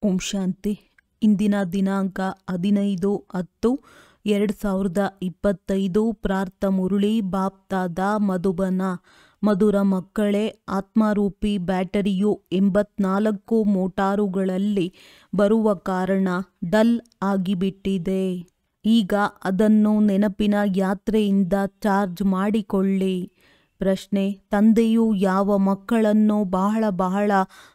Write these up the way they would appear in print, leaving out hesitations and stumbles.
ಓಂ ಶಾಂತಿ. ಇಂದಿನ ದಿನಾಂಕ 15/10/2025. ಪ್ರಾರ್ಥ ಮುರಳಿ ಬಾಪ್ತಾದ ಮಧುಬನ. ಮಧುರ ಮಕ್ಕಳೇ, ಆತ್ಮರೂಪಿ ಬ್ಯಾಟರಿಯು 84 ಮೋಟಾರುಗಳಲ್ಲಿ ಬರುವ ಕಾರಣ ಡಲ್ ಆಗಿಬಿಟ್ಟಿದೆ. ಈಗ ಅದನ್ನು ನೆನಪಿನ ಯಾತ್ರೆಯಿಂದ ಚಾರ್ಜ್ ಮಾಡಿಕೊಳ್ಳಿ. ಪ್ರಶ್ನೆ: ತಂದೆಯು ಯಾವ ಮಕ್ಕಳನ್ನು ಬಹಳ ಬಹಳ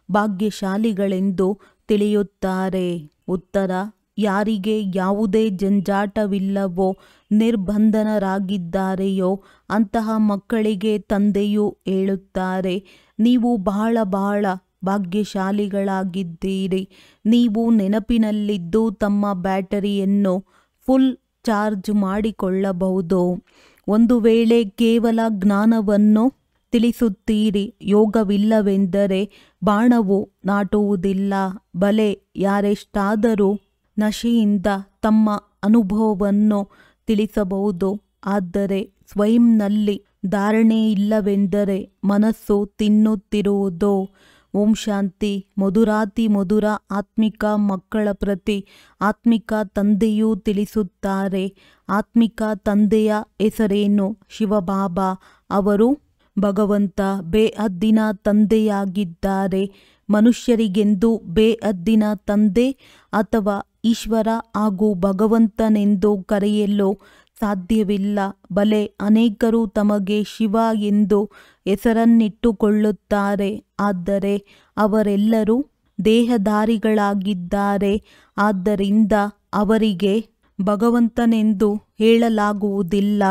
ಭಾಗ್ಯಶಾಲಿಗಳೆಂದು ತಿಳಿಯುತ್ತಾರೆ? ಉತ್ತರ: ಯಾರಿಗೆ ಯಾವುದೇ ಜಂಜಾಟವಿಲ್ಲವೋ, ನಿರ್ಬಂಧನರಾಗಿದ್ದಾರೆಯೋ ಅಂತಹ ಮಕ್ಕಳಿಗೆ ತಂದೆಯು ಹೇಳುತ್ತಾರೆ, ನೀವು ಬಹಳ ಬಹಳ ಭಾಗ್ಯಶಾಲಿಗಳಾಗಿದ್ದೀರಿ. ನೀವು ನೆನಪಿನಲ್ಲಿದ್ದು ತಮ್ಮ ಬ್ಯಾಟರಿಯನ್ನು ಫುಲ್ ಚಾರ್ಜ್ ಮಾಡಿಕೊಳ್ಳಬಹುದು. ಒಂದು ವೇಳೆ ಕೇವಲ ಜ್ಞಾನವನ್ನು ತಿಳಿಸುತ್ತೀರಿ, ಯೋಗವಿಲ್ಲವೆಂದರೆ ಬಾಣವು ನಾಟುವುದಿಲ್ಲ. ಬಲೆ, ಯಾರೆಷ್ಟಾದರೂ ನಶೆಯಿಂದ ತಮ್ಮ ಅನುಭವವನ್ನು ತಿಳಿಸಬಹುದು, ಆದರೆ ಸ್ವಯಂನಲ್ಲಿ ಧಾರಣೆಯಿಲ್ಲವೆಂದರೆ ಮನಸ್ಸು ತಿನ್ನುತ್ತಿರುವುದು. ಓಂ ಶಾಂತಿ. ಮಧುರಾತಿ ಮಧುರ ಆತ್ಮಿಕ ಮಕ್ಕಳ ಪ್ರತಿ ಆತ್ಮಿಕ ತಂದೆಯೂ ತಿಳಿಸುತ್ತಾರೆ. ಆತ್ಮಿಕ ತಂದೆಯ ಹೆಸರೇನು? ಶಿವಬಾಬಾ. ಅವರು ಭಗವಂತ ಬೇಹದ್ದಿನ ತಂದೆಯಾಗಿದ್ದಾರೆ. ಮನುಷ್ಯರಿಗೆಂದು ಬೇಹದ್ದಿನ ತಂದೆ ಅಥವಾ ಈಶ್ವರ ಹಾಗೂ ಭಗವಂತನೆಂದು ಕರೆಯಲು ಸಾಧ್ಯವಿಲ್ಲ. ಬಲೆ, ಅನೇಕರು ತಮಗೆ ಶಿವ ಎಂದು ಹೆಸರನ್ನಿಟ್ಟುಕೊಳ್ಳುತ್ತಾರೆ, ಆದರೆ ಅವರೆಲ್ಲರೂ ದೇಹಧಾರಿಗಳಾಗಿದ್ದಾರೆ. ಆದ್ದರಿಂದ ಅವರಿಗೆ ಭಗವಂತನೆಂದು ಹೇಳಲಾಗುವುದಿಲ್ಲ.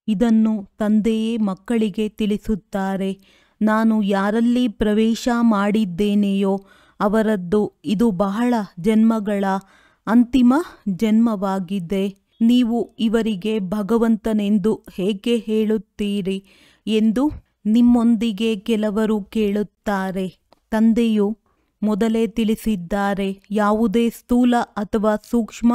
ಇದನ್ನು ತಂದೆಯೇ ಮಕ್ಕಳಿಗೆ ತಿಳಿಸುತ್ತಾರೆ. ನಾನು ಯಾರಲ್ಲಿ ಪ್ರವೇಶ ಮಾಡಿದ್ದೇನೆಯೋ ಅವರದ್ದು ಇದು ಬಹಳ ಜನ್ಮಗಳ ಅಂತಿಮ ಜನ್ಮವಾಗಿದೆ. ನೀವು ಇವರಿಗೆ ಭಗವಂತನೆಂದು ಹೇಗೆ ಹೇಳುತ್ತೀರಿ ಎಂದು ನಿಮ್ಮೊಂದಿಗೆ ಕೆಲವರು ಕೇಳುತ್ತಾರೆ. ತಂದೆಯು ಮೊದಲೇ ತಿಳಿಸಿದ್ದಾರೆ, ಯಾವುದೇ ಸ್ಥೂಲ ಅಥವಾ ಸೂಕ್ಷ್ಮ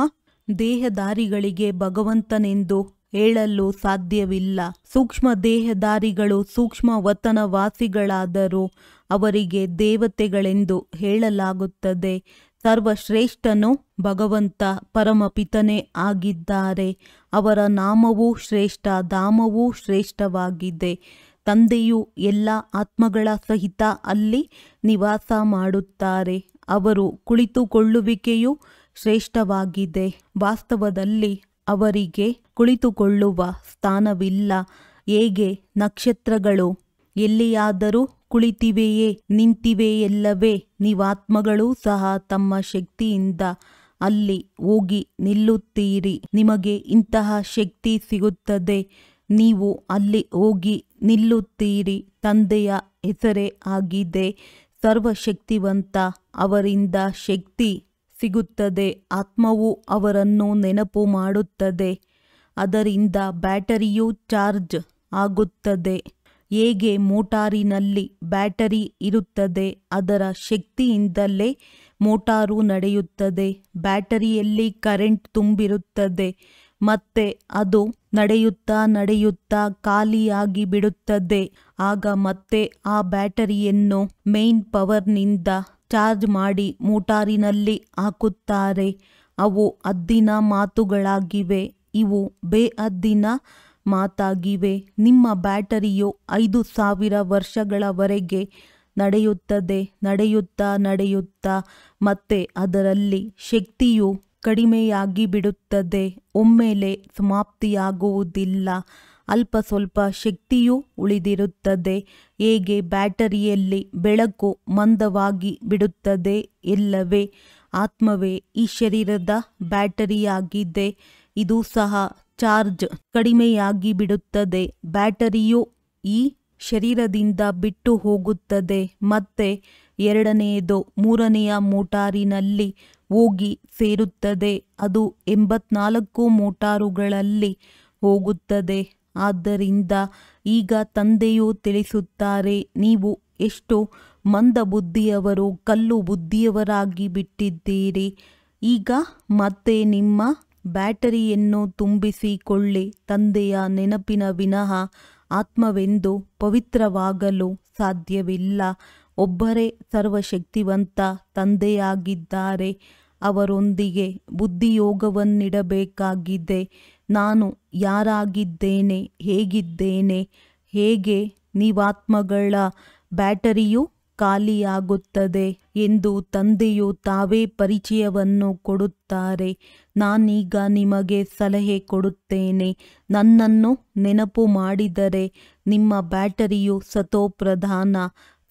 ದೇಹಧಾರಿಗಳಿಗೆ ಭಗವಂತನೆಂದು ಹೇಳಲು ಸಾಧ್ಯವಿಲ್ಲ. ಸೂಕ್ಷ್ಮ ದೇಹಧಾರಿಗಳು ಸೂಕ್ಷ್ಮ ವತನವಾಸಿಗಳಾದರೂ ಅವರಿಗೆ ದೇವತೆಗಳೆಂದು ಹೇಳಲಾಗುತ್ತದೆ. ಸರ್ವಶ್ರೇಷ್ಠನು ಭಗವಂತ ಪರಮಪಿತನೇ ಆಗಿದ್ದಾರೆ. ಅವರ ನಾಮವೂ ಶ್ರೇಷ್ಠ, ಧಾಮವೂ ಶ್ರೇಷ್ಠವಾಗಿದೆ. ತಂದೆಯು ಎಲ್ಲ ಆತ್ಮಗಳ ಸಹಿತ ಅಲ್ಲಿ ನಿವಾಸ ಮಾಡುತ್ತಾರೆ. ಅವರು ಕುಳಿತುಕೊಳ್ಳುವಿಕೆಯು ಶ್ರೇಷ್ಠವಾಗಿದೆ. ವಾಸ್ತವದಲ್ಲಿ ಅವರಿಗೆ ಕುಳಿತುಕೊಳ್ಳುವ ಸ್ಥಾನವಿಲ್ಲ. ಹೇಗೆ ನಕ್ಷತ್ರಗಳು ಎಲ್ಲಿಯಾದರೂ ಕುಳಿತಿವೆಯೇ, ನಿಂತಿವೆಯಲ್ಲವೇ, ನೀವಾತ್ಮಗಳೂ ಸಹ ತಮ್ಮ ಶಕ್ತಿಯಿಂದ ಅಲ್ಲಿ ಹೋಗಿ ನಿಲ್ಲುತ್ತೀರಿ. ನಿಮಗೆ ಇಂತಹ ಶಕ್ತಿ ಸಿಗುತ್ತದೆ, ನೀವು ಅಲ್ಲಿ ಹೋಗಿ ನಿಲ್ಲುತ್ತೀರಿ. ತಂದೆಯ ಹೆಸರೇ ಆಗಿದೆ ಸರ್ವಶಕ್ತಿವಂತ. ಅವರಿಂದ ಶಕ್ತಿ ಸಿಗುತ್ತದೆ. ಆತ್ಮವು ಅವರನ್ನು ನೆನಪು ಮಾಡುತ್ತದೆ. ಅದರಿಂದ ಬ್ಯಾಟರಿಯು ಚಾರ್ಜ್ ಆಗುತ್ತದೆ. ಹೇಗೆ ಮೋಟಾರಿನಲ್ಲಿ ಬ್ಯಾಟರಿ ಇರುತ್ತದೆ, ಅದರ ಶಕ್ತಿಯಿಂದಲೇ ಮೋಟಾರು ನಡೆಯುತ್ತದೆ. ಬ್ಯಾಟರಿಯಲ್ಲಿ ಕರೆಂಟ್ ತುಂಬಿರುತ್ತದೆ, ಮತ್ತೆ ಅದು ನಡೆಯುತ್ತಾ ನಡೆಯುತ್ತಾ ಖಾಲಿಯಾಗಿ ಬಿಡುತ್ತದೆ. ಆಗ ಮತ್ತೆ ಆ ಬ್ಯಾಟರಿಯನ್ನು ಮೇನ್ ಪವರ್ನಿಂದ ಚಾರ್ಜ್ ಮಾಡಿ ಮೋಟಾರಿನಲ್ಲಿ ಹಾಕುತ್ತಾರೆ. ಅವು ಹದ್ದಿನ ಮಾತುಗಳಾಗಿವೆ, ಇವು ಬೇಹದ್ದಿನ ಮಾತಾಗಿವೆ. ನಿಮ್ಮ ಬ್ಯಾಟರಿಯು 5000 ವರ್ಷಗಳವರೆಗೆ ನಡೆಯುತ್ತದೆ. ನಡೆಯುತ್ತಾ ನಡೆಯುತ್ತಾ ಮತ್ತೆ ಅದರಲ್ಲಿ ಶಕ್ತಿಯು ಕಡಿಮೆಯಾಗಿ ಬಿಡುತ್ತದೆ. ಒಮ್ಮೆಲೆ ಸಮಾಪ್ತಿಯಾಗುವುದಿಲ್ಲ. ಅಲ್ಪ ಸ್ವಲ್ಪ ಶಕ್ತಿಯೂ ಉಳಿದಿರುತ್ತದೆ. ಹೇಗೆ ಬ್ಯಾಟರಿಯಲ್ಲಿ ಬೆಳಕು ಮಂದವಾಗಿ ಬಿಡುತ್ತದೆ ಎಲ್ಲವೇ, ಆತ್ಮವೇ ಈ ಶರೀರದ ಬ್ಯಾಟರಿಯಾಗಿದೆ. ಇದು ಸಹ ಚಾರ್ಜ್ ಕಡಿಮೆಯಾಗಿ ಬಿಡುತ್ತದೆ. ಬ್ಯಾಟರಿಯು ಈ ಶರೀರದಿಂದ ಬಿಟ್ಟು ಹೋಗುತ್ತದೆ. ಮತ್ತೆ ಎರಡನೆಯದು ಮೂರನೆಯ ಮೋಟಾರಿನಲ್ಲಿ ಹೋಗಿ ಸೇರುತ್ತದೆ. ಅದು 84 ಮೋಟಾರುಗಳಲ್ಲಿ ಹೋಗುತ್ತದೆ. ಆದ್ದರಿಂದ ಈಗ ತಂದೆಯು ತಿಳಿಸುತ್ತಾರೆ, ನೀವು ಎಷ್ಟು ಮಂದ ಬುದ್ಧಿಯವರು, ಕಲ್ಲು ಬುದ್ಧಿಯವರಾಗಿ ಬಿಟ್ಟಿದ್ದೀರಿ. ಈಗ ಮತ್ತೆ ನಿಮ್ಮ ಬ್ಯಾಟರಿಯನ್ನು ತುಂಬಿಸಿಕೊಳ್ಳಿ. ತಂದೆಯ ನೆನಪಿನ ವಿನಃ ಆತ್ಮವೆಂದು ಪವಿತ್ರವಾಗಲು ಸಾಧ್ಯವಿಲ್ಲ. ಒಬ್ಬರೇ ಸರ್ವಶಕ್ತಿವಂತ ತಂದೆಯಾಗಿದ್ದಾರೆ. ಅವರೊಂದಿಗೆ ಬುದ್ಧಿಯೋಗವನ್ನಿಡಬೇಕಾಗಿದೆ. ನಾನು ಯಾರಾಗಿದ್ದೇನೆ, ಹೇಗಿದ್ದೇನೆ, ಹೇಗೆ ನೀವಾತ್ಮಗಳ ಬ್ಯಾಟರಿಯು ಖಾಲಿಯಾಗುತ್ತದೆ ಎಂದು ತಂದೆಯು ತಾವೇ ಪರಿಚಯವನ್ನು ಕೊಡುತ್ತಾರೆ. ನಾನೀಗ ನಿಮಗೆ ಸಲಹೆ ಕೊಡುತ್ತೇನೆ. ನನ್ನನ್ನು ನೆನಪು ಮಾಡಿದರೆ ನಿಮ್ಮ ಬ್ಯಾಟರಿಯು ಸತೋಪ್ರಧಾನ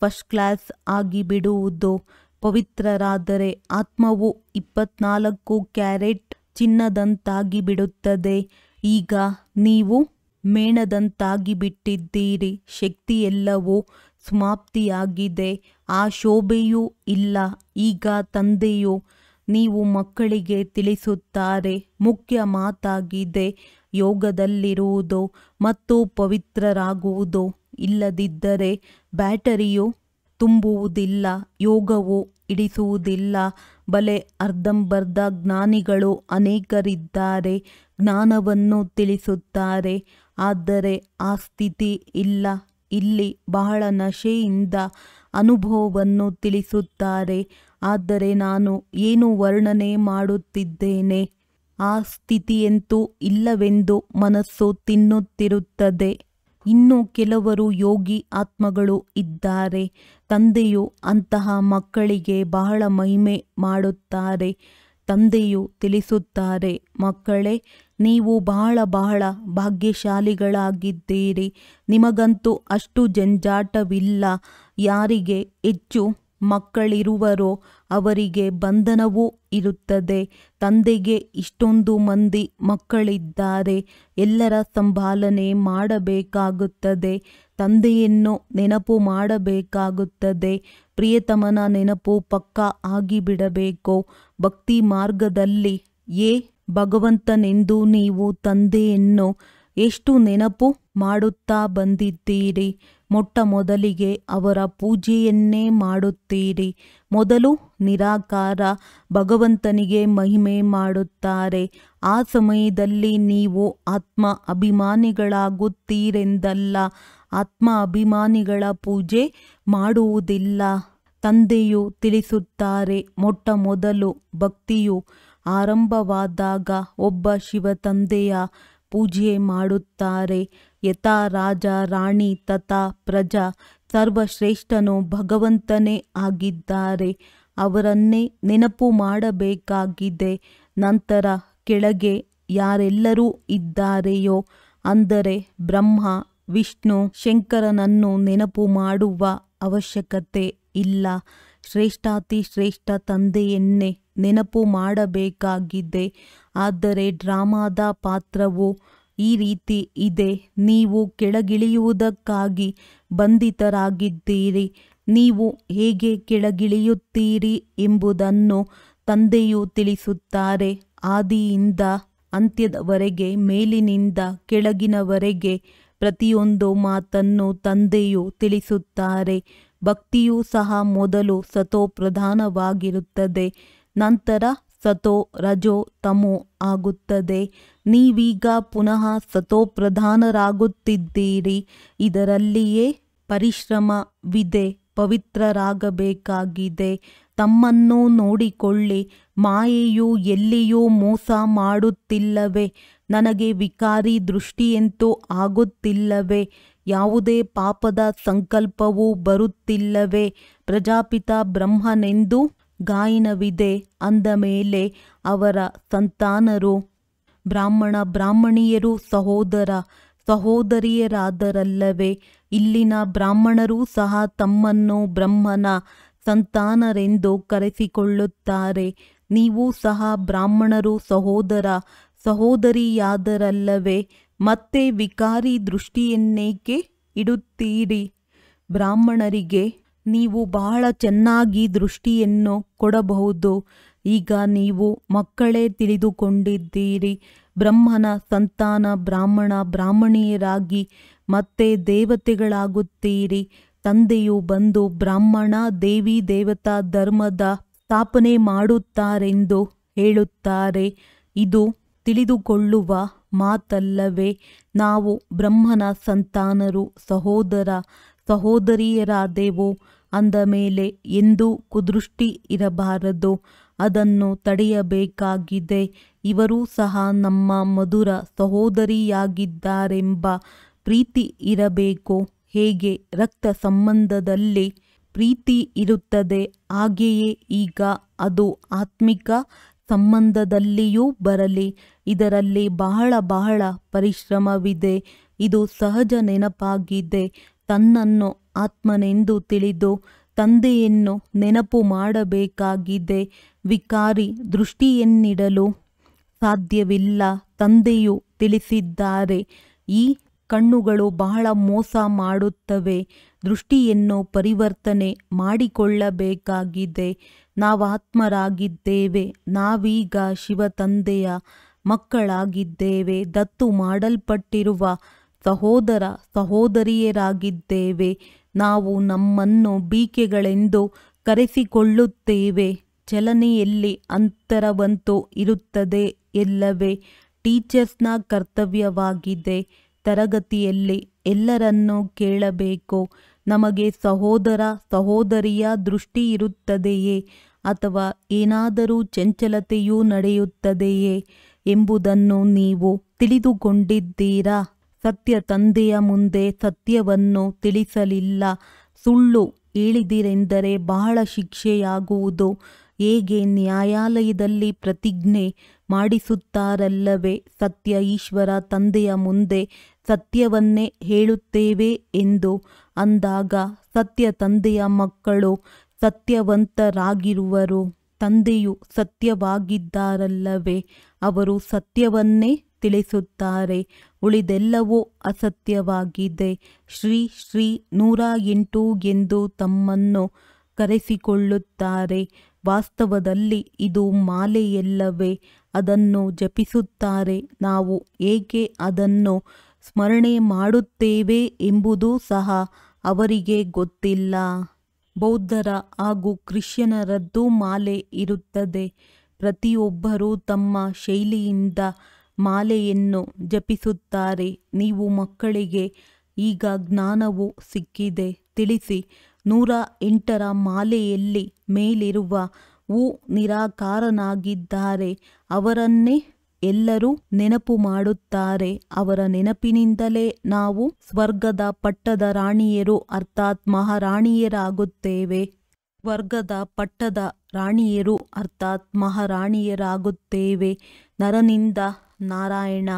ಫಸ್ಟ್ ಕ್ಲಾಸ್ ಆಗಿಬಿಡುವುದು. ಪವಿತ್ರರಾದರೆ ಆತ್ಮವು 24 ಕ್ಯಾರೆಟ್ ಚಿನ್ನದಂತಾಗಿ ಬಿಡುತ್ತದೆ. ಈಗ ನೀವು ಮೇಣದಂತಾಗಿ ಬಿಟ್ಟಿದ್ದೀರಿ. ಶಕ್ತಿಯೆಲ್ಲವೂ ಸಮಾಪ್ತಿಯಾಗಿದೆ. ಆ ಶೋಭೆಯೂ ಇಲ್ಲ. ಈಗ ತಂದೆಯು ನೀವು ಮಕ್ಕಳಿಗೆ ತಿಳಿಸುತ್ತಾರೆ, ಮುಖ್ಯ ಮಾತಾಗಿದೆ ಯೋಗದಲ್ಲಿರುವುದು ಮತ್ತು ಪವಿತ್ರರಾಗುವುದು. ಇಲ್ಲದಿದ್ದರೆ ಬ್ಯಾಟರಿಯು ತುಂಬುವುದಿಲ್ಲ, ಯೋಗವು ಇಡಿಸುವುದಿಲ್ಲ. ಬಲೆ ಅರ್ಧಂಬರ್ಧ ಜ್ಞಾನಿಗಳು ಅನೇಕರಿದ್ದಾರೆ, ಜ್ಞಾನವನ್ನು ತಿಳಿಸುತ್ತಾರೆ, ಆದರೆ ಆ ಸ್ಥಿತಿ ಇಲ್ಲ. ಇಲ್ಲಿ ಬಹಳ ನಶೆಯಿಂದ ಅನುಭವವನ್ನು ತಿಳಿಸುತ್ತಾರೆ, ಆದರೆ ನಾನು ಏನು ವರ್ಣನೆ ಮಾಡುತ್ತಿದ್ದೇನೆ ಆ ಸ್ಥಿತಿಯಂತೂ ಇಲ್ಲವೆಂದು ಮನಸ್ಸು ತಿನ್ನುತ್ತಿರುತ್ತದೆ. ಇನ್ನು ಕೆಲವರು ಯೋಗಿ ಆತ್ಮಗಳು ಇದ್ದಾರೆ. ತಂದೆಯು ಅಂತಹ ಮಕ್ಕಳಿಗೆ ಬಹಳ ಮಹಿಮೆ ಮಾಡುತ್ತಾರೆ. ತಂದೆಯು ತಿಳಿಸುತ್ತಾರೆ, ಮಕ್ಕಳೇ, ನೀವು ಬಹಳ ಬಹಳ ಭಾಗ್ಯಶಾಲಿಗಳಾಗಿದ್ದೀರಿ. ನಿಮಗಂತೂ ಅಷ್ಟು ಜಂಜಾಟವಿಲ್ಲ. ಯಾರಿಗೆ ಹೆಚ್ಚು ಮಕ್ಕಳಿರುವರೋ ಅವರಿಗೆ ಬಂಧನವೂ ಇರುತ್ತದೆ. ತಂದೆಗೆ ಇಷ್ಟೊಂದು ಮಂದಿ ಮಕ್ಕಳಿದ್ದಾರೆ, ಎಲ್ಲರ ಸಂಭಾಲನೆ ಮಾಡಬೇಕಾಗುತ್ತದೆ. ತಂದೆಯನ್ನು ನೆನಪು ಮಾಡಬೇಕಾಗುತ್ತದೆ. ಪ್ರಿಯತಮನ ನೆನಪು ಪಕ್ಕಾ ಆಗಿಬಿಡಬೇಕು. ಭಕ್ತಿ ಮಾರ್ಗದಲ್ಲಿ ಭಗವಂತನೆಂದು ನೀವು ತಂದೆಯನ್ನು ಎಷ್ಟು ನೆನಪು ಮಾಡುತ್ತಾ ಬಂದಿದ್ದೀರಿ. ಮೊಟ್ಟ ಮೊದಲಿಗೆ ಅವರ ಪೂಜೆಯನ್ನೇ ಮಾಡುತ್ತೀರಿ. ಮೊದಲು ನಿರಾಕಾರ ಭಗವಂತನಿಗೆ ಮಹಿಮೆ ಮಾಡುತ್ತಾರೆ. ಆ ಸಮಯದಲ್ಲಿ ನೀವು ಆತ್ಮ ಅಭಿಮಾನಿಗಳಾಗುತ್ತೀರೆಂದಲ್ಲ, ಆತ್ಮ ಅಭಿಮಾನಿಗಳ ಪೂಜೆ ಮಾಡುವುದಿಲ್ಲ. ತಂದೆಯು ತಿಳಿಸುತ್ತಾರೆ, ಮೊಟ್ಟ ಮೊದಲು ಭಕ್ತಿಯು ಆರಂಭವಾದಾಗ ಒಬ್ಬ ಶಿವತಂದೆಯ ಪೂಜೆ ಮಾಡುತ್ತಾರೆ. ಯಥಾ ರಾಜ ರಾಣಿ ತಥಾ ಪ್ರಜಾ, ಸರ್ವಶ್ರೇಷ್ಠನು ಭಗವಂತನೇ ಆಗಿದ್ದಾರೆ. ಅವರನ್ನೇ ನೆನಪು ಮಾಡಬೇಕಾಗಿದೆ. ನಂತರ ಕೆಳಗೆ ಯಾರೆಲ್ಲರೂ ಇದ್ದಾರೆಯೋ, ಅಂದರೆ ಬ್ರಹ್ಮ, ವಿಷ್ಣು, ಶಂಕರನನ್ನು ನೆನಪು ಮಾಡುವ ಅವಶ್ಯಕತೆ ಇಲ್ಲ. ಶ್ರೇಷ್ಠಾತಿ ಶ್ರೇಷ್ಠ ತಂದೆಯನ್ನೇ ನೆನಪು ಮಾಡಬೇಕಾಗಿದೆ. ಆದರೆ ಡ್ರಾಮಾದ ಪಾತ್ರವು ಈ ರೀತಿ ಇದೆ. ನೀವು ಕೆಳಗಿಳಿಯುವುದಕ್ಕಾಗಿ ಬಂಧಿತರಾಗಿದ್ದೀರಿ. ನೀವು ಹೇಗೆ ಕೆಳಗಿಳಿಯುತ್ತೀರಿ ಎಂಬುದನ್ನು ತಂದೆಯು ತಿಳಿಸುತ್ತಾರೆ. ಆದಿಯಿಂದ ಅಂತ್ಯದವರೆಗೆ, ಮೇಲಿನಿಂದ ಕೆಳಗಿನವರೆಗೆ ಪ್ರತಿಯೊಂದು ಮಾತನ್ನು ತಂದೆಯು ತಿಳಿಸುತ್ತಾರೆ. ಭಕ್ತಿಯೂ ಸಹ ಮೊದಲು ಸತೋಪ್ರಧಾನವಾಗಿರುತ್ತದೆ, ನಂತರ ಸತೋ ರಜೋ ತಮೋ ಆಗುತ್ತದೆ. ನೀವೀಗ ಪುನಃ ಸತೋಪ್ರಧಾನರಾಗುತ್ತಿದ್ದೀರಿ. ಇದರಲ್ಲಿಯೇ ಪರಿಶ್ರಮವಿದೆ. ಪವಿತ್ರರಾಗಬೇಕಾಗಿದೆ. ತಮ್ಮನ್ನು ನೋಡಿಕೊಳ್ಳಿ. ಮಾಯೆಯು ಎಲ್ಲಿಯೂ ಮೋಸ ಮಾಡುತ್ತಿಲ್ಲವೇ? ನನಗೆ ವಿಕಾರಿ ದೃಷ್ಟಿಯಂತೂ ಆಗುತ್ತಿಲ್ಲವೇ? ಯಾವುದೇ ಪಾಪದ ಸಂಕಲ್ಪವೂ ಬರುತ್ತಿಲ್ಲವೇ? ಪ್ರಜಾಪಿತ ಬ್ರಹ್ಮನೆಂದು ಗಾಯನವಿದೆ ಅಂದ ಮೇಲೆ ಅವರ ಸಂತಾನರು ಬ್ರಾಹ್ಮಣ ಬ್ರಾಹ್ಮಣಿಯರು ಸಹೋದರ ಸಹೋದರಿಯರಾದರಲ್ಲವೇ? ಇಲ್ಲಿನ ಬ್ರಾಹ್ಮಣರೂ ಸಹ ತಮ್ಮನ್ನು ಬ್ರಹ್ಮನ ಸಂತಾನರೆಂದು ಕರೆಸಿಕೊಳ್ಳುತ್ತಾರೆ. ನೀವು ಸಹ ಬ್ರಾಹ್ಮಣರು ಸಹೋದರ ಸಹೋದರಿಯಾದರಲ್ಲವೇ? ಮತ್ತೆ ವಿಕಾರಿ ದೃಷ್ಟಿಯನ್ನೇಕೆ ಇಡುತ್ತೀರಿ? ಬ್ರಾಹ್ಮಣರಿಗೆ ನೀವು ಬಹಳ ಚೆನ್ನಾಗಿ ದೃಷ್ಟಿಯನ್ನು ಕೊಡಬಹುದು. ಈಗ ನೀವು ಮಕ್ಕಳೇ ತಿಳಿದುಕೊಂಡಿದ್ದೀರಿ. ಬ್ರಹ್ಮನ ಸಂತಾನ ಬ್ರಾಹ್ಮಣ ಬ್ರಾಹ್ಮಣಿಯರಾಗಿ ಮತ್ತೆ ದೇವತೆಗಳಾಗುತ್ತೀರಿ. ತಂದೆಯು ಬಂದು ಬ್ರಾಹ್ಮಣ ದೇವಿ ದೇವತಾ ಧರ್ಮದ ಸ್ಥಾಪನೆ ಮಾಡುತ್ತಾರೆಂದು ಹೇಳುತ್ತಾರೆ. ಇದು ತಿಳಿದುಕೊಳ್ಳುವ ಮಾತಲ್ಲವೇ? ನಾವು ಬ್ರಹ್ಮನ ಸಂತಾನರು, ಸಹೋದರ ಸಹೋದರಿಯರಾದೆವು. ಅಂದ ಮೇಲೆ ಎಂದೂ ಕುದೃಷ್ಟಿ ಇರಬಾರದು. ಅದನ್ನು ತಡೆಯಬೇಕಾಗಿದೆ. ಇವರೂ ಸಹ ನಮ್ಮ ಮಧುರ ಸಹೋದರಿಯಾಗಿದ್ದಾರೆಂಬ ಪ್ರೀತಿ ಇರಬೇಕು. ಹೇಗೆ ರಕ್ತ ಸಂಬಂಧದಲ್ಲಿ ಪ್ರೀತಿ ಇರುತ್ತದೆ, ಹಾಗೆಯೇ ಈಗ ಅದು ಆತ್ಮಿಕ ಸಂಬಂಧದಲ್ಲಿಯೂ ಬರಲಿ. ಇದರಲ್ಲಿ ಬಹಳ ಪರಿಶ್ರಮವಿದೆ. ಇದು ಸಹಜ ನೆನಪಾಗಿದೆ. ತನ್ನನ್ನು ಆತ್ಮನೆಂದು ತಿಳಿದು ತಂದೆಯನ್ನು ನೆನಪು ಮಾಡಬೇಕಾಗಿದೆ. ವಿಕಾರಿ ದೃಷ್ಟಿಯನ್ನಿಡಲು ಸಾಧ್ಯವಿಲ್ಲ. ತಂದೆಯು ತಿಳಿಸಿದ್ದಾರೆ, ಈ ಕಣ್ಣುಗಳು ಬಹಳ ಮೋಸ ಮಾಡುತ್ತವೆ. ದೃಷ್ಟಿಯನ್ನು ಪರಿವರ್ತನೆ ಮಾಡಿಕೊಳ್ಳಬೇಕಾಗಿದೆ. ನಾವಾತ್ಮರಾಗಿದ್ದೇವೆ. ನಾವೀಗ ಶಿವ ತಂದೆಯ ಮಕ್ಕಳಾಗಿದ್ದೇವೆ. ದತ್ತು ಮಾಡಲ್ಪಟ್ಟಿರುವ ಸಹೋದರ ಸಹೋದರಿಯರಾಗಿದ್ದೇವೆ. ನಾವು ನಮ್ಮನ್ನು ಬೀಕೆಗಳೆಂದು ಕರೆಸಿಕೊಳ್ಳುತ್ತೇವೆ. ಚಲನೆಯಲ್ಲಿ ಅಂತರವಂತೂ ಇರುತ್ತದೆ ಎಲ್ಲವೇ ಟೀಚರ್ಸ್ನ ಕರ್ತವ್ಯವಾಗಿದೆ. ತರಗತಿಯಲ್ಲಿ ಎಲ್ಲರನ್ನೂ ಕೇಳಬೇಕು. ನಮಗೆ ಸಹೋದರ ಸಹೋದರಿಯ ದೃಷ್ಟಿ ಇರುತ್ತದೆಯೇ, ಅಥವಾ ಏನಾದರೂ ಚಂಚಲತೆಯೂ ನಡೆಯುತ್ತದೆಯೇ ಎಂಬುದನ್ನು ನೀವು ತಿಳಿದುಕೊಂಡಿದ್ದೀರಾ? ಸತ್ಯ ತಂದೆಯ ಮುಂದೆ ಸತ್ಯವನ್ನು ತಿಳಿಸಲಿಲ್ಲ. ಸುಳ್ಳು ಹೇಳಿದಿರೆಂದರೆ ಬಹಳ ಶಿಕ್ಷೆಯಾಗುವುದು. ಹೇಗೆ ನ್ಯಾಯಾಲಯದಲ್ಲಿ ಪ್ರತಿಜ್ಞೆ ಮಾಡಿಸುತ್ತಾರಲ್ಲವೇ, ಸತ್ಯ ಈಶ್ವರ ತಂದೆಯ ಮುಂದೆ ಸತ್ಯವನ್ನೇ ಹೇಳುತ್ತೇವೆ ಎಂದು ಅಂದಾಗ ಸತ್ಯ ತಂದೆಯ ಮಕ್ಕಳು ಸತ್ಯವಂತರಾಗಿರುವರು. ತಂದೆಯು ಸತ್ಯವಾಗಿದ್ದಾರಲ್ಲವೇ, ಅವರು ಸತ್ಯವನ್ನೇ ತಿಳಿಸುತ್ತಾರೆ. ಉಳಿದೆಲ್ಲವೂ ಅಸತ್ಯವಾಗಿದೆ. ಶ್ರೀ ಶ್ರೀ 108 ಎಂದು ತಮ್ಮನ್ನು ಕರೆಸಿಕೊಳ್ಳುತ್ತಾರೆ. ವಾಸ್ತವದಲ್ಲಿ ಇದು ಮಾಲೆಯಲ್ಲವೇ, ಅದನ್ನು ಜಪಿಸುತ್ತಾರೆ. ನಾವು ಏಕೆ ಅದನ್ನು ಸ್ಮರಣೆ ಮಾಡುತ್ತೇವೆ ಎಂಬುದೂ ಸಹ ಅವರಿಗೆ ಗೊತ್ತಿಲ್ಲ. ಬೌದ್ಧರ ಹಾಗೂ ಕ್ರಿಶ್ಚಿಯನರದ್ದು ಮಾಲೆ ಇರುತ್ತದೆ. ಪ್ರತಿಯೊಬ್ಬರೂ ತಮ್ಮ ಶೈಲಿಯಿಂದ ಮಾಲೆಯನ್ನು ಜಪಿಸುತ್ತಾರೆ. ನೀವು ಮಕ್ಕಳಿಗೆ ಈಗ ಜ್ಞಾನವು ಸಿಕ್ಕಿದೆ. ತಿಳಿಸಿ, 108ರ ಮಾಲೆಯಲ್ಲಿ ಮೇಲಿರುವ ಊ ನಿರಾಕಾರನಾಗಿದ್ದಾರೆ. ಅವರನ್ನೇ ಎಲ್ಲರೂ ನೆನಪು ಮಾಡುತ್ತಾರೆ. ಅವರ ನೆನಪಿನಿಂದಲೇ ನಾವು ಸ್ವರ್ಗದ ಪಟ್ಟದ ರಾಣಿಯರು ಅರ್ಥಾತ್ ಮಹಾರಾಣಿಯರಾಗುತ್ತೇವೆ. ಸ್ವರ್ಗದ ಪಟ್ಟದ ರಾಣಿಯರು ಅರ್ಥಾತ್ ಮಹಾರಾಣಿಯರಾಗುತ್ತೇವೆ. ನರನಿಂದ ನಾರಾಯಣ,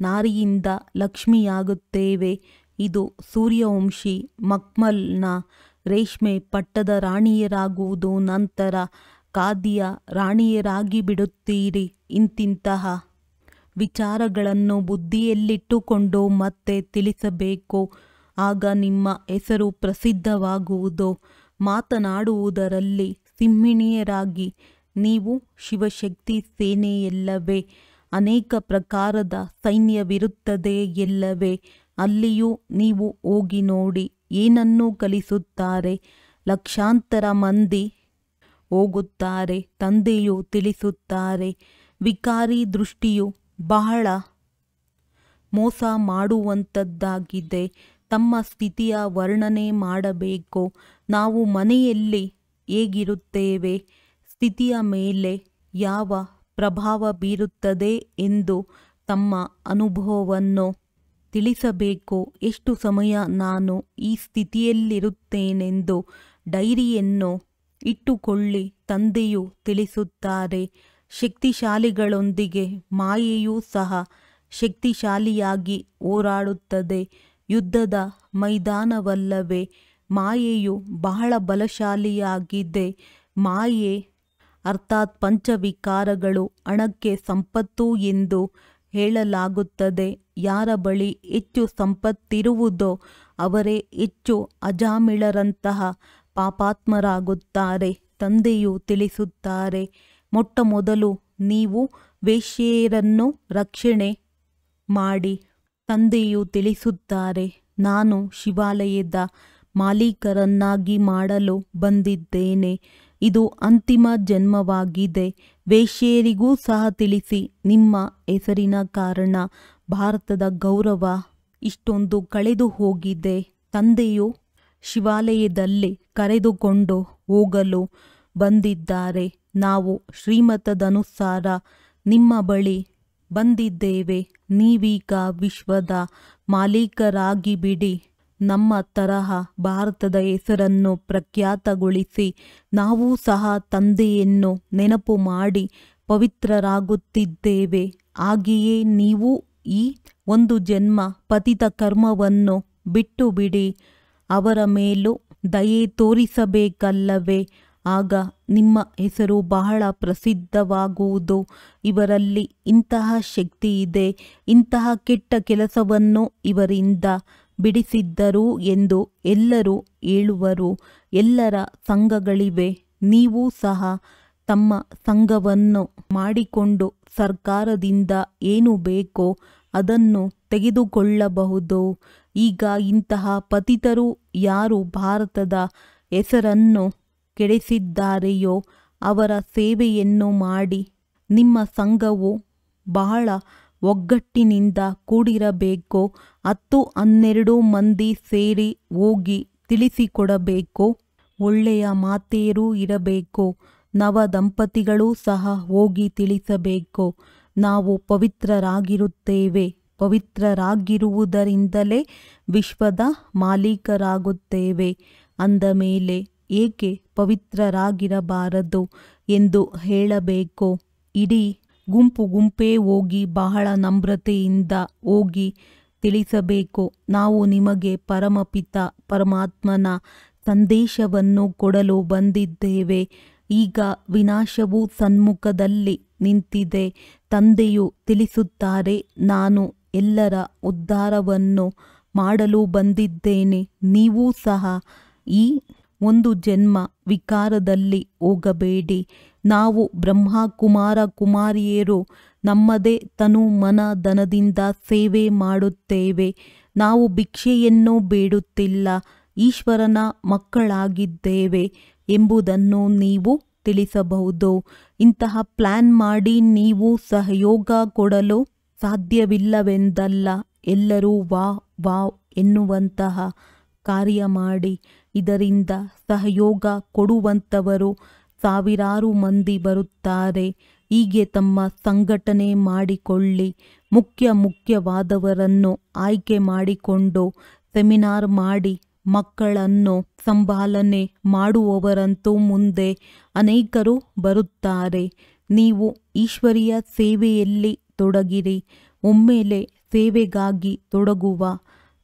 ನಾರಿಯಿಂದ ಲಕ್ಷ್ಮಿಯಾಗುತ್ತೇವೆ. ಇದು ಸೂರ್ಯವಂಶಿ ಮಕ್ಮಲ್ನ ರೇಷ್ಮೆ ಪಟ್ಟದ ರಾಣಿಯರಾಗುವುದು. ನಂತರ ಖಾದಿಯ ರಾಣಿಯರಾಗಿ ಬಿಡುತ್ತೀರಿ. ಇಂತಿಂತಹ ವಿಚಾರಗಳನ್ನು ಬುದ್ಧಿಯಲ್ಲಿಟ್ಟುಕೊಂಡು ಮತ್ತೆ ತಿಳಿಸಬೇಕು. ಆಗ ನಿಮ್ಮ ಹೆಸರು ಪ್ರಸಿದ್ಧವಾಗುವುದು. ಮಾತನಾಡುವುದರಲ್ಲಿ ಸಿಂಹಿಣಿಯರಾಗಿ ನೀವು ಶಿವಶಕ್ತಿ ಸೇನೆಯಲ್ಲವೇ, ಅನೇಕ ಪ್ರಕಾರದ ಸೈನ್ಯವಿರುತ್ತದೆ ಎಲ್ಲವೇ. ಅಲ್ಲಿಯೂ ನೀವು ಹೋಗಿ ನೋಡಿ. ಏನನ್ನು ಕಲಿಸುತ್ತಾರೆ? ಲಕ್ಷಾಂತರ ಮಂದಿ ಹೋಗುತ್ತಾರೆ. ತಂದೆಯು ತಿಳಿಸುತ್ತಾರೆ, ವಿಕಾರಿ ದೃಷ್ಟಿಯು ಬಹಳ ಮೋಸ ಮಾಡುವಂಥದ್ದಾಗಿದೆ. ತಮ್ಮ ಸ್ಥಿತಿಯ ವರ್ಣನೆ ಮಾಡಬೇಕು. ನಾವು ಮನೆಯಲ್ಲಿ ಹೇಗಿರುತ್ತೇವೆ, ಸ್ಥಿತಿಯ ಮೇಲೆ ಯಾವ ಪ್ರಭಾವ ಬೀರುತ್ತದೆ ಎಂದು ತಮ್ಮ ಅನುಭವವನ್ನು ತಿಳಿಸಬೇಕು. ಎಷ್ಟು ಸಮಯ ನಾನು ಈ ಸ್ಥಿತಿಯಲ್ಲಿರುತ್ತೇನೆಂದು ಡೈರಿಯನ್ನು ಇಟ್ಟುಕೊಳ್ಳಿ. ತಂದೆಯು ತಿಳಿಸುತ್ತಾರೆ, ಶಕ್ತಿಶಾಲಿಗಳೊಂದಿಗೆ ಮಾಯೆಯೂ ಸಹ ಶಕ್ತಿಶಾಲಿಯಾಗಿ ಹೋರಾಡುತ್ತದೆ. ಯುದ್ಧದ ಮೈದಾನವಲ್ಲವೇ, ಮಾಯೆಯು ಬಹಳ ಬಲಶಾಲಿಯಾಗಿದೆ. ಮಾಯೆ ಅರ್ಥಾತ್ ಪಂಚವಿಕಾರಗಳು ಹಣಕ್ಕೆ ಸಂಪತ್ತು ಎಂದು ಹೇಳಲಾಗುತ್ತದೆ. ಯಾರ ಬಳಿ ಹೆಚ್ಚು ಸಂಪತ್ತಿರುವುದೋ ಅವರೇ ಹೆಚ್ಚು ಅಜಾಮಿಳರಂತಹ ಪಾಪಾತ್ಮರಾಗುತ್ತಾರೆ. ತಂದೆಯು ತಿಳಿಸುತ್ತಾರೆ, ಮೊಟ್ಟಮೊದಲು ನೀವು ವೇಶ್ಯೆಯರನ್ನು ರಕ್ಷಣೆ ಮಾಡಿ. ತಂದೆಯು ತಿಳಿಸುತ್ತಾರೆ, ನಾನು ಶಿವಾಲಯದ ಮಾಲೀಕರನ್ನಾಗಿ ಮಾಡಲು ಬಂದಿದ್ದೇನೆ. ಇದು ಅಂತಿಮ ಜನ್ಮವಾಗಿದೆ. ವೇಶ್ಯೆಯರಿಗೂ ಸಹ ತಿಳಿಸಿ, ನಿಮ್ಮ ಹೆಸರಿನ ಕಾರಣ ಭಾರತದ ಗೌರವ ಇಷ್ಟೊಂದು ಕಳೆದು ಹೋಗಿದೆ. ತಂದೆಯು ಶಿವಾಲಯದಲ್ಲಿ ಕರೆದುಕೊಂಡು ಹೋಗಲು ಬಂದಿದ್ದಾರೆ. ನಾವು ಶ್ರೀಮತದನುಸಾರ ನಿಮ್ಮ ಬಳಿ ಬಂದಿದ್ದೇವೆ. ನೀವೀಗ ವಿಶ್ವದ ಮಾಲೀಕರಾಗಿಬಿಡಿ. ನಮ್ಮ ತರಹ ಭಾರತದ ಹೆಸರನ್ನು ಪ್ರಖ್ಯಾತಗೊಳಿಸಿ ನಾವೂ ಸಹ ತಂದೆಯನ್ನು ನೆನಪು ಮಾಡಿ ಪವಿತ್ರರಾಗುತ್ತಿದ್ದೇವೆ. ಹಾಗೆಯೇ ನೀವು ಈ ಒಂದು ಜನ್ಮ ಪತಿತ ಕರ್ಮವನ್ನು ಬಿಟ್ಟು ಬಿಡಿ. ಅವರ ಮೇಲೂ ದಯೆ ತೋರಿಸಬೇಕಲ್ಲವೇ? ಆಗ ನಿಮ್ಮ ಹೆಸರು ಬಹಳ ಪ್ರಸಿದ್ಧವಾಗುವುದು. ಇವರಲ್ಲಿ ಇಂತಹ ಶಕ್ತಿ ಇದೆ, ಇಂತಹ ಕೆಟ್ಟ ಕೆಲಸವನ್ನು ಇವರಿಂದ ಬಿಡಿಸಿದ್ದರು ಎಂದು ಎಲ್ಲರೂ ಹೇಳುವರು. ಎಲ್ಲರ ಸಂಘಗಳಿವೆ. ನೀವು ಸಹ ತಮ್ಮ ಸಂಘವನ್ನು ಮಾಡಿಕೊಂಡು ಸರ್ಕಾರದಿಂದ ಏನು ಬೇಕೋ ಅದನ್ನು ತೆಗೆದುಕೊಳ್ಳಬಹುದು. ಈಗ ಇಂತಹ ಪತಿತರು ಯಾರು ಭಾರತದ ಹೆಸರನ್ನು ಕೆಡಿಸಿದ್ದಾರೆಯೋ ಅವರ ಸೇವೆಯನ್ನು ಮಾಡಿ. ನಿಮ್ಮ ಸಂಘವು ಬಹಳ ಒಗ್ಗಟ್ಟಿನಿಂದ ಕೂಡಿರಬೇಕು. 10-12 ಮಂದಿ ಸೇರಿ ಹೋಗಿ ತಿಳಿಸಿಕೊಡಬೇಕು. ಒಳ್ಳೆಯ ಮಾತೆಯರೂ ಇರಬೇಕು. ನವ ದಂಪತಿಗಳೂ ಸಹ ಹೋಗಿ ತಿಳಿಸಬೇಕು. ನಾವು ಪವಿತ್ರರಾಗಿರುತ್ತೇವೆ. ಪವಿತ್ರರಾಗಿರುವುದರಿಂದಲೇ ವಿಶ್ವದ ಮಾಲೀಕರಾಗುತ್ತೇವೆ. ಅಂದ ಮೇಲೆ ಏಕೆ ಪವಿತ್ರರಾಗಿರಬಾರದು ಎಂದು ಹೇಳಬೇಕು. ಇಡೀ ಗುಂಪೇ ಹೋಗಿ ಬಹಳ ನಮ್ರತೆಯಿಂದ ಹೋಗಿ ತಿಳಿಸಬೇಕು. ನಾವು ನಿಮಗೆ ಪರಮಪಿತ ಪರಮಾತ್ಮನ ಸಂದೇಶವನ್ನು ಕೊಡಲು ಬಂದಿದ್ದೇವೆ. ಈಗ ವಿನಾಶವು ಸನ್ಮುಖದಲ್ಲಿ ನಿಂತಿದೆ. ತಂದೆಯು ತಿಳಿಸುತ್ತಾರೆ, ನಾನು ಎಲ್ಲರ ಉದ್ಧಾರವನ್ನು ಮಾಡಲು ಬಂದಿದ್ದೇನೆ. ನೀವೂ ಸಹ ಈ ಒಂದು ಜನ್ಮ ವಿಕಾರದಲ್ಲಿ ಹೋಗಬೇಡಿ. ನಾವು ಬ್ರಹ್ಮ ಕುಮಾರ ಕುಮಾರಿಯರು ನಮ್ಮದೇ ತನು ಮನ ಧನದಿಂದ ಸೇವೆ ಮಾಡುತ್ತೇವೆ. ನಾವು ಭಿಕ್ಷೆಯನ್ನು ಬೇಡುತ್ತಿಲ್ಲ, ಈಶ್ವರನ ಮಕ್ಕಳಾಗಿದ್ದೇವೆ ಎಂಬುದನ್ನು ನೀವು ತಿಳಿಸಬಹುದು. ಇಂತಹ ಪ್ಲಾನ್ ಮಾಡಿ ನೀವು ಸಹಯೋಗ ಕೊಡಲು ಸಾಧ್ಯವಿಲ್ಲವೆಂದಲ್ಲ. ಎಲ್ಲರೂ ವಾವ್ ಎನ್ನುವಂತಹ ಕಾರ್ಯ ಮಾಡಿ. ಇದರಿಂದ ಸಹಯೋಗ ಕೊಡುವಂಥವರು ಸಾವಿರಾರು ಮಂದಿ ಬರುತ್ತಾರೆ. ಹೀಗೆ ತಮ್ಮ ಸಂಘಟನೆ ಮಾಡಿಕೊಳ್ಳಿ. ಮುಖ್ಯವಾದವರನ್ನು ಆಯ್ಕೆ ಮಾಡಿಕೊಂಡು ಸೆಮಿನಾರ್ ಮಾಡಿ. ಮಕ್ಕಳನ್ನು ಸಂಭಾಲನೆ ಮಾಡುವವರಂತೂ ಮುಂದೆ ಅನೇಕರು ಬರುತ್ತಾರೆ. ನೀವು ಈಶ್ವರೀಯ ಸೇವೆಯಲ್ಲಿ ತೊಡಗಿರಿ. ಒಮ್ಮೆಲೆ ಸೇವೆಗಾಗಿ ತೊಡಗುವ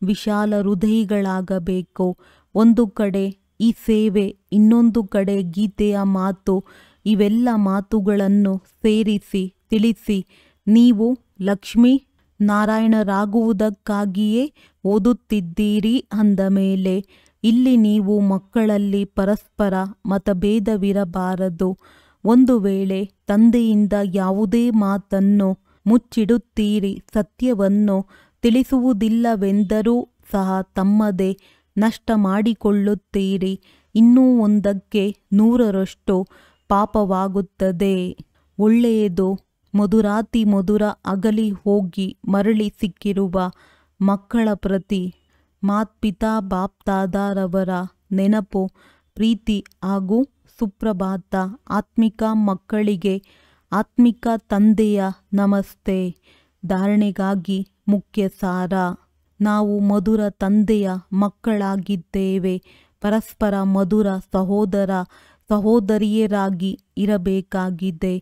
ವಿಶಾಲ ಹೃದಯಿಗಳಾಗಬೇಕು. ಒಂದು ಕಡೆ ಈ ಸೇವೆ, ಇನ್ನೊಂದು ಕಡೆ ಗೀತೆಯ ಮಾತು. ಇವೆಲ್ಲ ಮಾತುಗಳನ್ನು ಸೇರಿಸಿ ತಿಳಿಸಿ. ನೀವು ಲಕ್ಷ್ಮೀ ನಾರಾಯಣರಾಗುವುದಕ್ಕಾಗಿಯೇ ಓದುತ್ತಿದ್ದೀರಿ ಅಂದ ಮೇಲೆ ಇಲ್ಲಿ ನೀವು ಮಕ್ಕಳಲ್ಲಿ ಪರಸ್ಪರ ಮತಭೇದವಿರಬಾರದು. ಒಂದು ವೇಳೆ ತಂದೆಯಿಂದ ಯಾವುದೇ ಮಾತನ್ನು ಮುಚ್ಚಿಡುತ್ತೀರಿ, ಸತ್ಯವನ್ನು ತಿಳಿಸುವುದಿಲ್ಲವೆಂದರೂ ಸಹ ತಮ್ಮದೇ ನಷ್ಟ ಮಾಡಿಕೊಳ್ಳುತ್ತೀರಿ. ಇನ್ನೂ 1ಕ್ಕೆ 100ರಷ್ಟು ಪಾಪವಾಗುತ್ತದೆ. ಒಳ್ಳೆಯದು ಮಧುರಾತಿ ಮಧುರ ಅಗಲಿ ಹೋಗಿ ಮರಳಿ ಸಿಕ್ಕಿರುವ ಮಕ್ಕಳ ಪ್ರತಿ ಮಾತ್ಪಿತಾ ಬಾಪ್ದಾದಾರವರ ನೆನಪು, ಪ್ರೀತಿ ಹಾಗೂ ಸುಪ್ರಭಾತ. ಆತ್ಮಿಕ ಮಕ್ಕಳಿಗೆ ಆತ್ಮಿಕ ತಂದೆಯ ನಮಸ್ತೆ. ಧಾರಣೆಗಾಗಿ ಮುಖ್ಯ ಸಾರ. ನಾವು ಮಧುರ ತಂದೆಯ ಮಕ್ಕಳಾಗಿದ್ದೇವೆ. ಪರಸ್ಪರ ಮಧುರ ಸಹೋದರ ಸಹೋದರಿಯರಾಗಿ ಇರಬೇಕಾಗಿದೆ.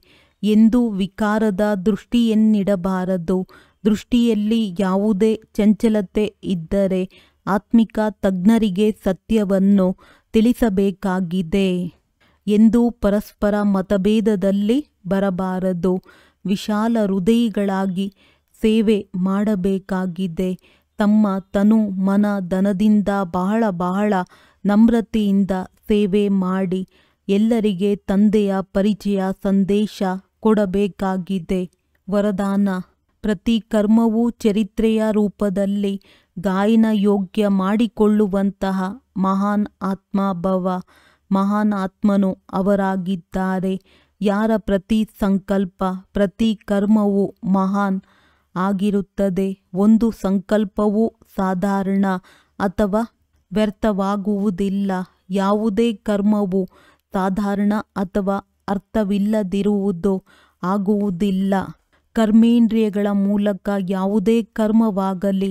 ಎಂದೂ ವಿಕಾರದ ದೃಷ್ಟಿಯನ್ನಿಡಬಾರದು. ದೃಷ್ಟಿಯಲ್ಲಿ ಯಾವುದೇ ಚಂಚಲತೆ ಇದ್ದರೆ ಆತ್ಮಿಕ ತಜ್ಞರಿಗೆ ಸತ್ಯವನ್ನು ತಿಳಿಸಬೇಕಾಗಿದೆ. ಎಂದೂ ಪರಸ್ಪರ ಮತಭೇದದಲ್ಲಿ ಬರಬಾರದು. ವಿಶಾಲ ಹೃದಯಿಗಳಾಗಿ ಸೇವೆ ಮಾಡಬೇಕಾಗಿದೆ. ತಮ್ಮ ತನು ಮನ ಧನದಿಂದ ಬಹಳ ನಮ್ರತೆಯಿಂದ ಸೇವೆ ಮಾಡಿ. ಎಲ್ಲರಿಗೆ ತಂದೆಯ ಪರಿಚಯ ಸಂದೇಶ ಕೊಡಬೇಕಾಗಿದೆ. ವರದಾನ: ಪ್ರತಿ ಕರ್ಮವೂ ಚರಿತ್ರೆಯ ರೂಪದಲ್ಲಿ ಗಾಯನ ಯೋಗ್ಯ ಮಾಡಿಕೊಳ್ಳುವಂತಹ ಮಹಾನ್ ಆತ್ಮಭವ. ಮಹಾನ್ ಆತ್ಮನು ಅವರಾಗಿದ್ದಾರೆ. ಯಾರ ಪ್ರತಿ ಸಂಕಲ್ಪ, ಪ್ರತಿ ಕರ್ಮವೂ ಮಹಾನ್ ಆಗಿರುತ್ತದೆ. ಒಂದು ಸಂಕಲ್ಪವು ಸಾಧಾರಣ ಅಥವಾ ವ್ಯರ್ಥವಾಗುವುದಿಲ್ಲ. ಯಾವುದೇ ಕರ್ಮವು ಸಾಧಾರಣ ಅಥವಾ ಅರ್ಥವಿಲ್ಲದಿರುವುದು ಆಗುವುದಿಲ್ಲ. ಕರ್ಮೇಂದ್ರಿಯಗಳ ಮೂಲಕ ಯಾವುದೇ ಕರ್ಮವಾಗಲಿ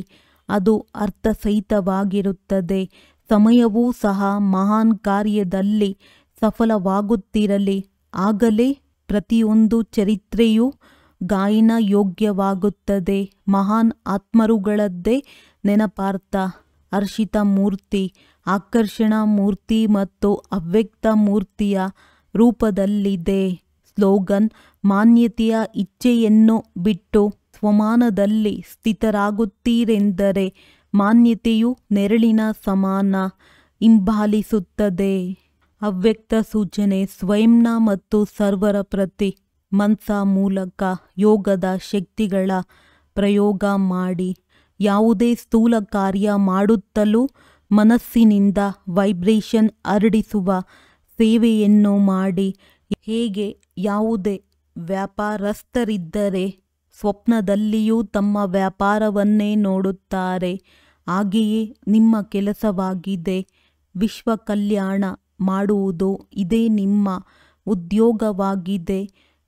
ಅದು ಅರ್ಥಸಹಿತವಾಗಿರುತ್ತದೆ. ಸಮಯವೂ ಸಹ ಮಹಾನ್ ಕಾರ್ಯದಲ್ಲಿ ಸಫಲವಾಗುತ್ತಿರಲಿ. ಆಗಲೇ ಪ್ರತಿಯೊಂದು ಚರಿತ್ರೆಯೂ ಗಾಯನ ಯೋಗ್ಯವಾಗುತ್ತದೆ. ಮಹಾನ್ ಆತ್ಮರುಗಳದ್ದೇ ನೆನಪಾರ್ಥ ಹರ್ಷಿತ ಮೂರ್ತಿ, ಆಕರ್ಷಣ ಮೂರ್ತಿ ಮತ್ತು ಅವ್ಯಕ್ತ ಮೂರ್ತಿಯ ರೂಪದಲ್ಲಿದೆ. ಸ್ಲೋಗನ್: ಮಾನ್ಯತೆಯ ಇಚ್ಛೆಯನ್ನು ಬಿಟ್ಟು ಸ್ವಮಾನದಲ್ಲಿ ಸ್ಥಿತರಾಗುತ್ತೀರೆಂದರೆ ಮಾನ್ಯತೆಯು ನೆರಳಿನ ಸಮಾನ ಹಿಂಬಾಲಿಸುತ್ತದೆ. ಅವ್ಯಕ್ತ ಸೂಚನೆ: ಸ್ವಯಂನ ಮತ್ತು ಸರ್ವರ ಪ್ರತಿ ಮನಸ್ಸ ಮೂಲಕ ಯೋಗದ ಶಕ್ತಿಗಳ ಪ್ರಯೋಗ ಮಾಡಿ. ಯಾವುದೇ ಸ್ಥೂಲ ಕಾರ್ಯ ಮಾಡುತ್ತಲೂ ಮನಸ್ಸಿನಿಂದ ವೈಬ್ರೇಷನ್ ಹರಡಿಸುವ ಸೇವೆಯನ್ನು ಮಾಡಿ. ಹೇಗೆ ಯಾವುದೇ ವ್ಯಾಪಾರಸ್ಥರಿದ್ದರೆ ಸ್ವಪ್ನದಲ್ಲಿಯೂ ತಮ್ಮ ವ್ಯಾಪಾರವನ್ನೇ ನೋಡುತ್ತಾರೆ, ಹಾಗೆಯೇ ನಿಮ್ಮ ಕೆಲಸವಾಗಿದೆ ವಿಶ್ವ ಕಲ್ಯಾಣ ಮಾಡುವುದು. ಇದೇ ನಿಮ್ಮ ಉದ್ಯೋಗವಾಗಿದೆ.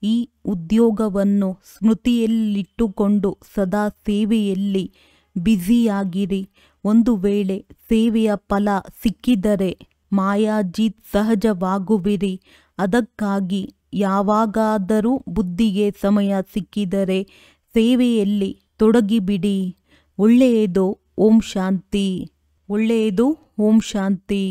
ಈ ಉದ್ಯೋಗವನ್ನು ಸ್ಮೃತಿಯಲ್ಲಿಟ್ಟುಕೊಂಡು ಸದಾ ಸೇವೆಯಲ್ಲಿ ಬ್ಯುಸಿಯಾಗಿರಿ. ಒಂದು ವೇಳೆ ಸೇವೆಯ ಫಲ ಸಿಕ್ಕಿದರೆ ಮಾಯಾಜೀತ್ ಸಹಜವಾಗುವಿರಿ. ಅದಕ್ಕಾಗಿ ಯಾವಾಗಾದರೂ ಬುದ್ಧಿಗೆ ಸಮಯ ಸಿಕ್ಕಿದರೆ ಸೇವೆಯಲ್ಲಿ ತೊಡಗಿಬಿಡಿ. ಒಳ್ಳೆಯದು. ಓಂ ಶಾಂತಿ. ಒಳ್ಳೆಯದು. ಓಂ ಶಾಂತಿ.